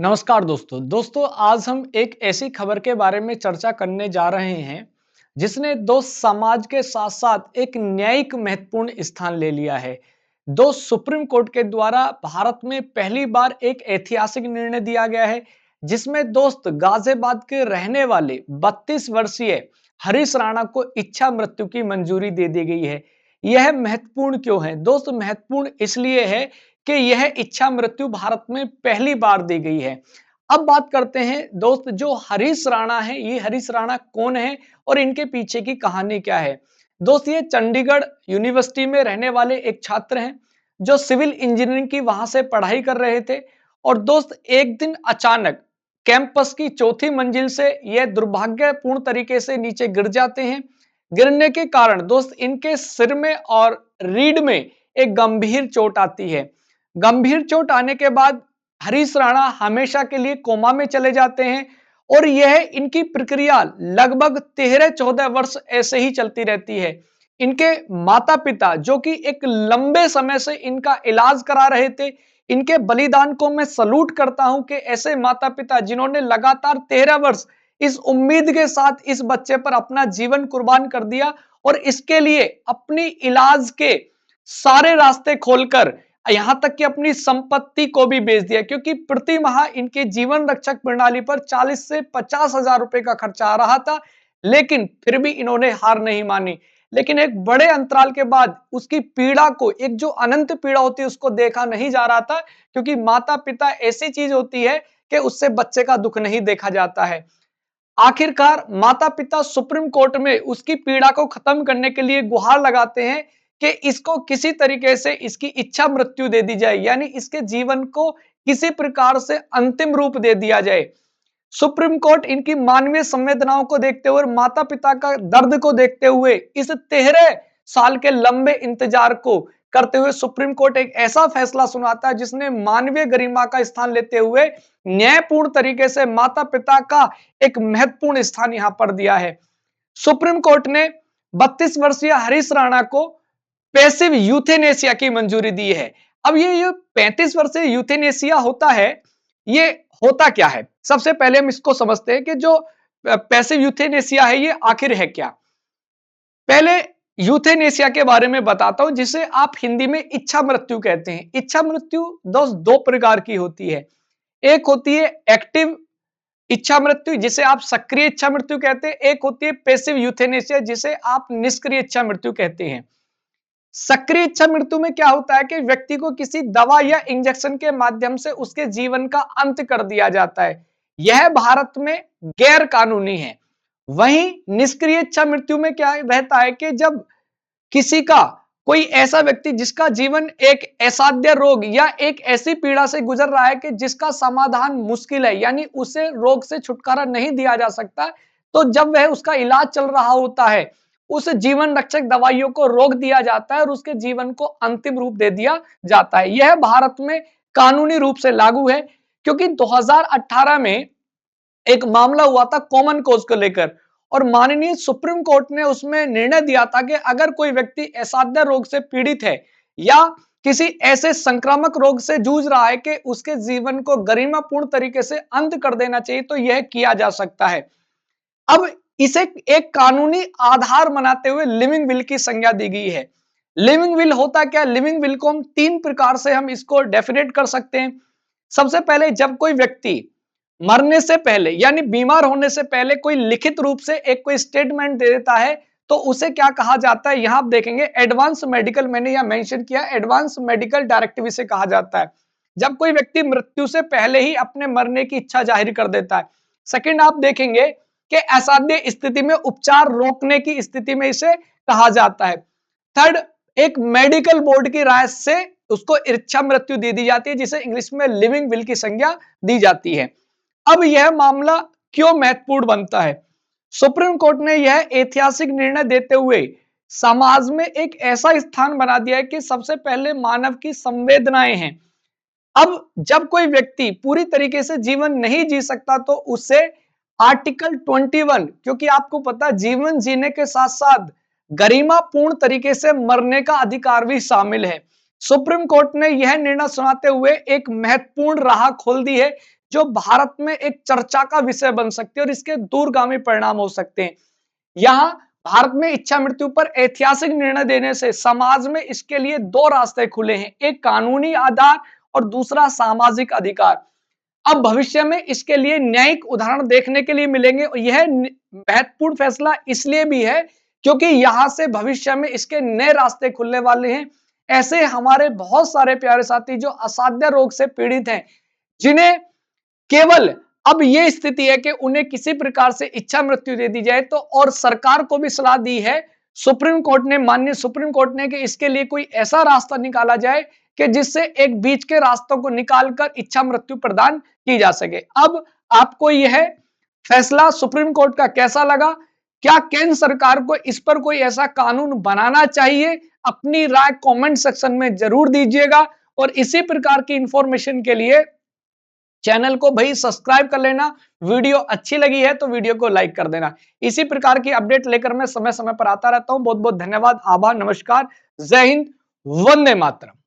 नमस्कार दोस्तों आज हम एक ऐसी खबर के बारे में चर्चा करने जा रहे हैं जिसने समाज के साथ साथ एक न्यायिक महत्वपूर्ण स्थान ले लिया है। सुप्रीम कोर्ट के द्वारा भारत में पहली बार एक ऐतिहासिक निर्णय दिया गया है जिसमें गाजियाबाद के रहने वाले 32 वर्षीय हरीश राणा को इच्छा मृत्यु की मंजूरी दे दी गई है। यह महत्वपूर्ण क्यों है महत्वपूर्ण इसलिए है कि यह इच्छा मृत्यु भारत में पहली बार दी गई है। अब बात करते हैं जो हरीश राणा है, ये हरीश राणा कौन है और इनके पीछे की कहानी क्या है। ये चंडीगढ़ यूनिवर्सिटी में रहने वाले एक छात्र हैं जो सिविल इंजीनियरिंग की वहां से पढ़ाई कर रहे थे और एक दिन अचानक कैंपस की चौथी मंजिल से यह दुर्भाग्यपूर्ण तरीके से नीचे गिर जाते हैं। गिरने के कारण इनके सिर में और रीढ़ में एक गंभीर चोट आती है। गंभीर चोट आने के बाद हरीश राणा हमेशा के लिए कोमा में चले जाते हैं और यह इनकी प्रक्रिया लगभग 13-14 वर्ष ऐसे ही चलती रहती है। इनके माता पिता जो कि एक लंबे समय से इनका इलाज करा रहे थे, इनके बलिदान को मैं सलूट करता हूं कि ऐसे माता पिता जिन्होंने लगातार 13 वर्ष इस उम्मीद के साथ इस बच्चे पर अपना जीवन कुर्बान कर दिया और इसके लिए अपनी इलाज के सारे रास्ते खोलकर यहां तक कि अपनी संपत्ति को भी बेच दिया, क्योंकि प्रति माह इनके जीवन रक्षक प्रणाली पर 40 से 50 हजार रुपए का खर्चा आ रहा था, लेकिन फिर भी इन्होंने हार नहीं मानी। लेकिन एक बड़े अंतराल के बाद उसकी पीड़ा को, एक जो अनंत पीड़ा होती है उसको देखा नहीं जा रहा था, क्योंकि माता पिता ऐसी चीज होती है कि उससे बच्चे का दुख नहीं देखा जाता है। आखिरकार माता पिता सुप्रीम कोर्ट में उसकी पीड़ा को खत्म करने के लिए गुहार लगाते हैं कि इसको किसी तरीके से इसकी इच्छा मृत्यु दे दी जाए, यानी इसके जीवन को किसी प्रकार से अंतिम रूप दे दिया जाए। सुप्रीम कोर्ट इनकी मानवीय संवेदनाओं को देखते हुए और माता पिता का दर्द को देखते हुए इस 13 साल के लंबे इंतजार को करते हुए सुप्रीम कोर्ट एक ऐसा फैसला सुनाता है जिसने मानवीय गरिमा का स्थान लेते हुए न्यायपूर्ण तरीके से माता पिता का एक महत्वपूर्ण स्थान यहां पर दिया है। सुप्रीम कोर्ट ने 32 वर्षीय हरीश राणा को पैसिव यूथेनेसिया की मंजूरी दी है। अब ये 35 वर्षीय यूथेनेसिया होता है, ये होता क्या है? सबसे पहले हम इसको समझते हैं कि जो पैसिव यूथेनेसिया है ये आखिर है क्या। पहले यूथेनेसिया के बारे में बताता हूं, जिसे आप हिंदी में इच्छा मृत्यु कहते हैं। इच्छा मृत्यु दो प्रकार की होती है। एक होती है एक्टिव इच्छा मृत्यु, जिसे आप सक्रिय इच्छा मृत्यु कहते हैं। एक होती है पैसिव यूथेनेसिया, जिसे आप निष्क्रिय इच्छा मृत्यु कहते हैं। सक्रिय इच्छा मृत्यु में क्या होता है कि व्यक्ति को किसी दवा या इंजेक्शन के माध्यम से उसके जीवन का अंत कर दिया जाता है। यह भारत में गैर कानूनी है। वहीं निष्क्रिय इच्छा मृत्यु में क्या रहता है कि जब किसी का कोई ऐसा व्यक्ति जिसका जीवन एक असाध्य रोग या एक ऐसी पीड़ा से गुजर रहा है कि जिसका समाधान मुश्किल है, यानी उसे रोग से छुटकारा नहीं दिया जा सकता, तो जब वह उसका इलाज चल रहा होता है उस जीवन रक्षक दवाइयों को रोक दिया जाता है और उसके जीवन को अंतिम रूप दे दिया जाता है। यह भारत में कानूनी रूप से लागू है, क्योंकि 2018 में एक मामला हुआ था कॉमन कॉज को लेकर और माननीय सुप्रीम कोर्ट ने उसमें निर्णय दिया था कि अगर कोई व्यक्ति असाध्य रोग से पीड़ित है या किसी ऐसे संक्रामक रोग से जूझ रहा है कि उसके जीवन को गरिमापूर्ण तरीके से अंत कर देना चाहिए, तो यह किया जा सकता है। अब इसे एक कानूनी आधार बनाते हुए लिविंग विल की संज्ञा दी गई है। लिविंग विल होता क्या? लिविंग विल को हम 3 प्रकार से हम इसको डेफिनेट कर सकते हैं। सबसे पहले, जब कोई व्यक्ति मरने से पहले यानी बीमार होने से पहले कोई लिखित रूप से एक कोई स्टेटमेंट दे देता है, तो उसे क्या कहा जाता है? यहां आप देखेंगे एडवांस मेडिकल, मैंने यहां मेंशन किया, एडवांस मेडिकल डायरेक्टिव इसे कहा जाता है। जब कोई व्यक्ति मृत्यु से पहले ही अपने मरने की इच्छा जाहिर कर देता है। सेकंड, आप देखेंगे कि असाध्य स्थिति में उपचार रोकने की स्थिति में इसे कहा जाता है। थर्ड, एक मेडिकल बोर्ड की राय से उसको इच्छा मृत्यु दे दी जाती है, जिसे इंग्लिश में लिविंग विल की संज्ञा दी जाती है। अब यह मामला क्यों महत्वपूर्ण बनता है? सुप्रीम कोर्ट ने यह ऐतिहासिक निर्णय देते हुए समाज में एक ऐसा स्थान बना दिया है कि सबसे पहले मानव की संवेदनाएं हैं। अब जब कोई व्यक्ति पूरी तरीके से जीवन नहीं जी सकता तो उसे आर्टिकल 21, क्योंकि आपको पता है जीवन जीने के साथ साथ गरिमापूर्ण तरीके से मरने का अधिकार भी शामिल है। सुप्रीम कोर्ट ने यह निर्णय सुनाते हुए एक महत्वपूर्ण राह खोल दी है, जो भारत में एक चर्चा का विषय बन सकती है और इसके दूरगामी परिणाम हो सकते हैं। यहाँ भारत में इच्छा मृत्यु पर ऐतिहासिक निर्णय देने से समाज में इसके लिए दो रास्ते खुले हैं, एक कानूनी आधार और दूसरा सामाजिक अधिकार। अब भविष्य में इसके लिए न्यायिक उदाहरण देखने के लिए मिलेंगे और यह महत्वपूर्ण फैसला इसलिए भी है क्योंकि यहां से भविष्य में इसके नए रास्ते खुलने वाले हैं। ऐसे हमारे बहुत सारे प्यारे साथी जो असाध्य रोग से पीड़ित हैं, जिन्हें केवल अब ये स्थिति है कि उन्हें किसी प्रकार से इच्छा मृत्यु दे दी जाए, तो और सरकार को भी सलाह दी है, सुप्रीम कोर्ट ने, माननीय सुप्रीम कोर्ट ने, कि इसके लिए कोई ऐसा रास्ता निकाला जाए कि जिससे एक बीच के रास्तों को निकालकर इच्छा मृत्यु प्रदान की जा सके। अब आपको यह फैसला सुप्रीम कोर्ट का कैसा लगा? क्या केंद्र सरकार को इस पर कोई ऐसा कानून बनाना चाहिए? अपनी राय कमेंट सेक्शन में जरूर दीजिएगा और इसी प्रकार की इंफॉर्मेशन के लिए चैनल को भाई सब्सक्राइब कर लेना। वीडियो अच्छी लगी है तो वीडियो को लाइक कर देना। इसी प्रकार की अपडेट लेकर मैं समय समय पर आता रहता हूं। बहुत बहुत धन्यवाद, आभार, नमस्कार, जय हिंद, वंदे मातरम।